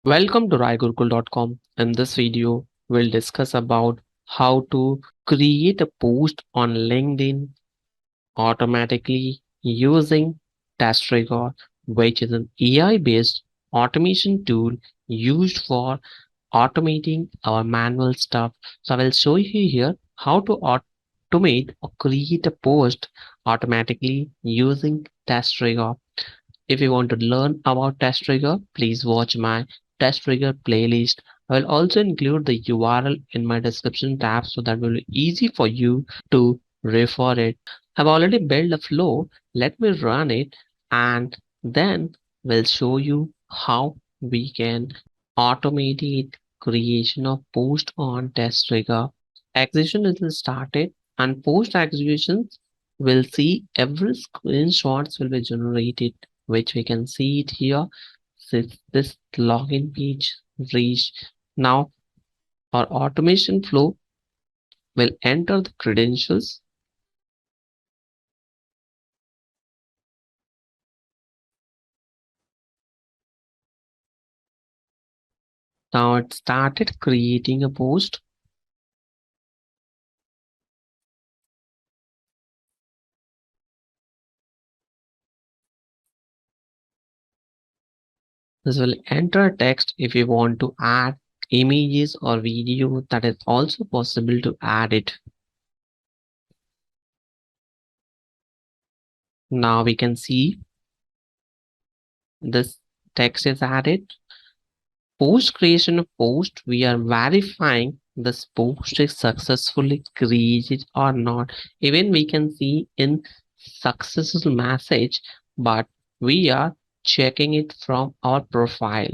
Welcome to raigurukul.com. In this video, we'll discuss about how to create a post on LinkedIn automatically using testRigor, which is an AI-based automation tool used for automating our manual stuff. So I will show you here how to automate or create a post automatically using testRigor. If you want to learn about testRigor, please watch my testRigor playlist. I will also include the URL in my description tab so that will be easy for you to refer it. I've already built a flow. Let me run it and then we'll show you how we can automate it creation of post on testRigor. Execution is started and post executions will see every screenshots will be generated, which we can see it here. This login page reached. Now our automation flow will enter the credentials. Now it started creating a post. This will enter text. If you want to add images or video, that is also possible to add it. Now we can see this text is added. Post creation of post, we are verifying this post is successfully created or not. Even we can see in successful message, but we are checking it from our profile.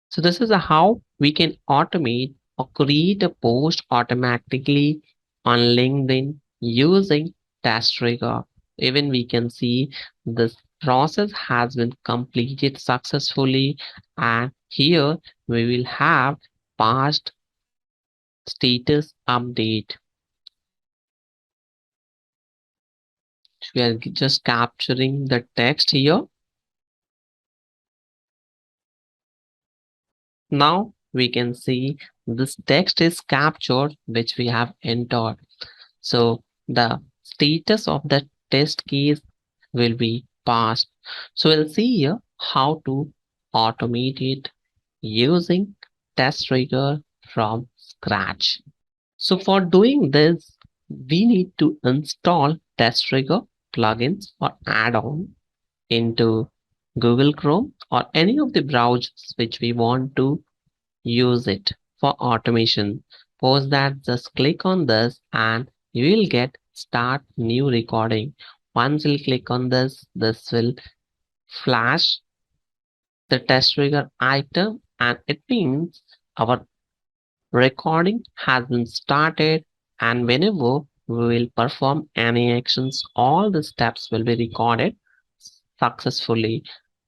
So this is how we can automate or create a post automatically on LinkedIn using testRigor. Even we can see this process has been completed successfully, and here we will have past status update. We are just capturing the text here. Now we can see this text is captured, which we have entered. So the status of the test case will be passed. So we'll see here how to automate it using testRigor from scratch. So for doing this, we need to install testRigor plugins or add-on into Google Chrome or any of the browsers which we want to use it for automation. Post that, just click on this and you will get start new recording. Once you click on this, this will flash the testRigor item and it means our recording has been started, and whenever we will perform any actions, all the steps will be recorded successfully,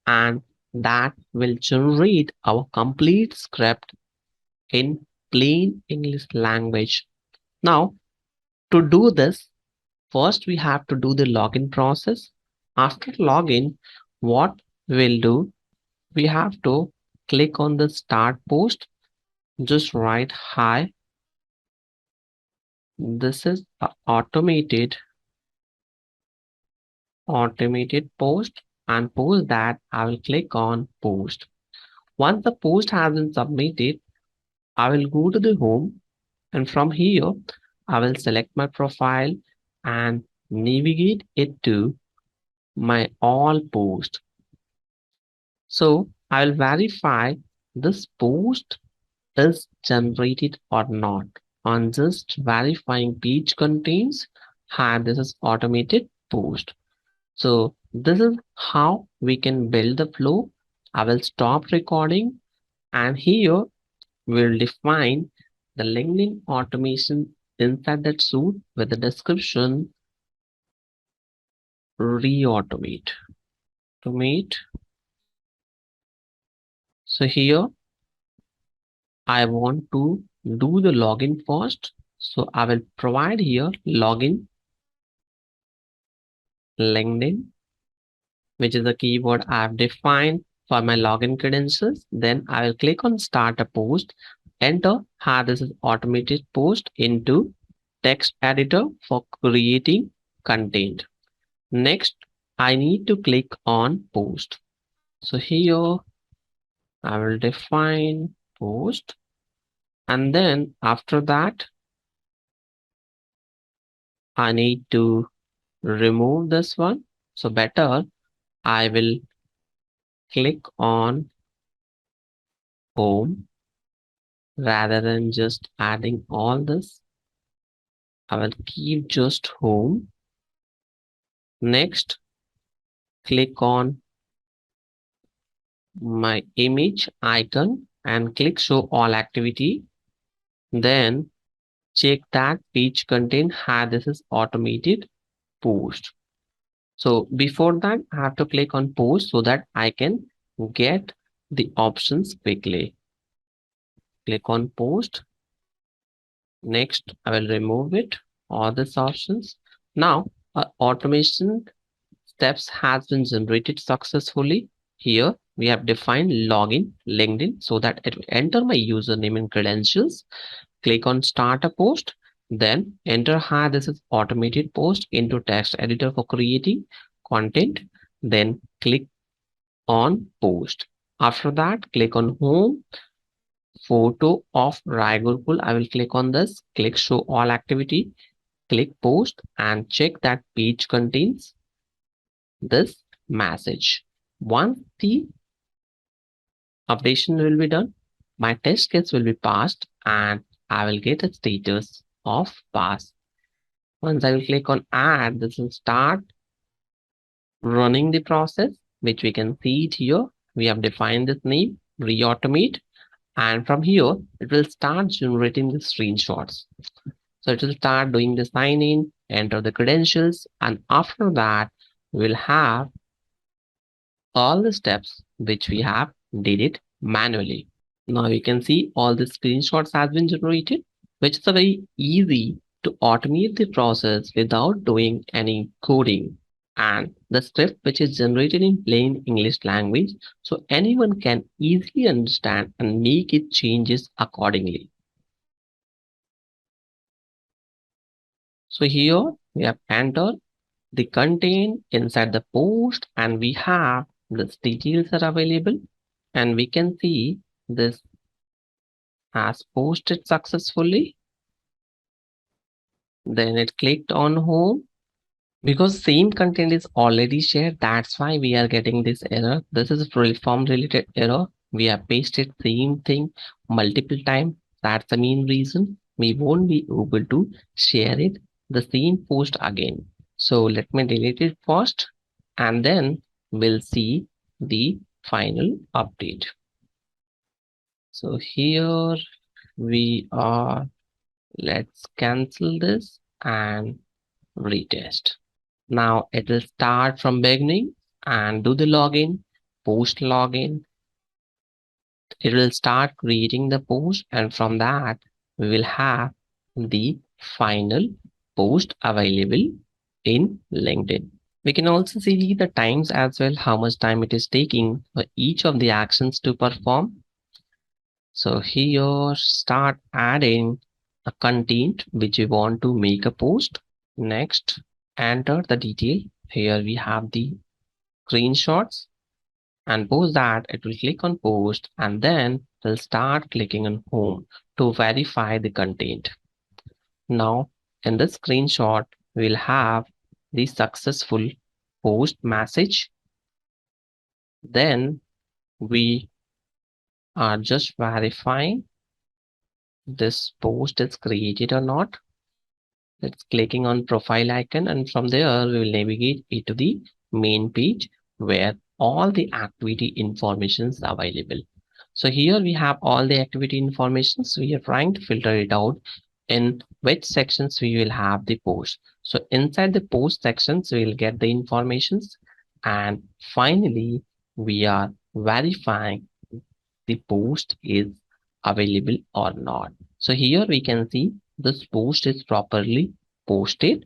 and that will generate our complete script in plain English language. Now, to do this, first we have to do the login process. After login, what we'll do, we have to click on the start post, just write hi. This is a automated post, and post that I will click on post. Once the post has been submitted, I will go to the home, and from here I will select my profile and navigate it to my all post. So I will verify this post is generated or not. On just verifying page contains, hi, this is automated post. So this is how we can build the flow. I will stop recording, and here we'll define the LinkedIn automation inside that suite with the description re-automate. Automate. So here I want to do the login first. So I will provide here login LinkedIn, which is the keyword I've defined. for my login credentials. Then I will click on start a post, enter how this is automated post into text editor for creating content. Next, I need to click on post. So here I will define post, and then after that I need to remove this one. So better I will click on home rather than just adding all this. I will keep just home. Next, click on my image icon and click show all activity. Then check that page content had this is automated post. So before that, I have to click on post so that I can get the options quickly. Click on post. Next, I will remove it, all these options. Now, automation steps has been generated successfully. Here we have defined login LinkedIn so that it will enter my username and credentials. Click on start a post, then enter how this is automated post into text editor for creating content. Then click on post. After that, click on home, photo of Rigor pool. I will click on this, click show all activity, click post and check that page contains this message. Once the updation will be done, my test case will be passed and I will get a status of pass. Once I will click on add, this will start running the process, which we can see it here. We have defined this name, re-automate, and from here, it will start generating the screenshots. So it will start doing the sign in, enter the credentials, and after that, we'll have all the steps which we have did it manually. Now you can see all the screenshots has been generated, which is a very easy to automate the process without doing any coding. And the script which is generated in plain English language, so anyone can easily understand and make it changes accordingly. So here we have entered the content inside the post and we have the details are available and we can see this has posted successfully. Then it clicked on home because same content is already shared. That's why we are getting this error. This is a form related error. We have pasted same thing multiple times. That's the main reason we won't be able to share it the same post again. So let me delete it first and then we'll see the final update. So here we are. Let's cancel this and retest. Now it will start from beginning and do the login, post login. It will start creating the post and from that we will have the final post available in LinkedIn. We can also see the times as well, how much time it is taking for each of the actions to perform. So here start adding a content which we want to make a post. Next, enter the detail. Here we have the screenshots and post that it will click on post and then will start clicking on home to verify the content. Now in this screenshot, we'll have the successful post message. Then we are just verifying this post is created or not. It's clicking on profile icon and from there we will navigate it to the main page where all the activity information is available. So here we have all the activity information. So we are trying to filter it out in which sections we will have the post. So inside the post sections, we will get the informations and finally we are verifying the post is available or not. So here we can see this post is properly posted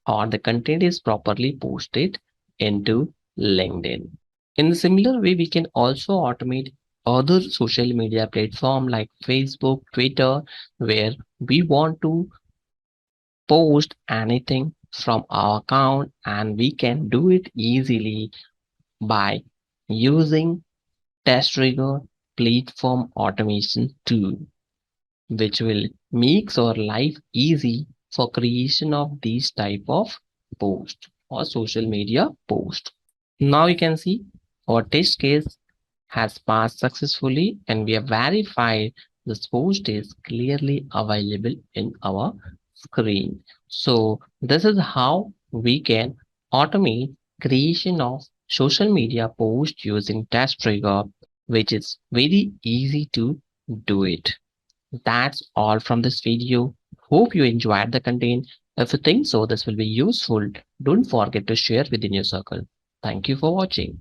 or the content is properly posted into LinkedIn. In the similar way, we can also automate other social media platform like Facebook, Twitter, where we want to post anything from our account, and we can do it easily by using testRigor platform automation tool, which will make our life easy for creation of these type of post or social media post. Now you can see our test case has passed successfully, and we have verified this post is clearly available in our screen. So this is how we can automate creation of social media post using testRigor, which is very easy to do it. That's all from this video. Hope you enjoyed the content. If you think so, this will be useful. Don't forget to share within your circle. Thank you for watching.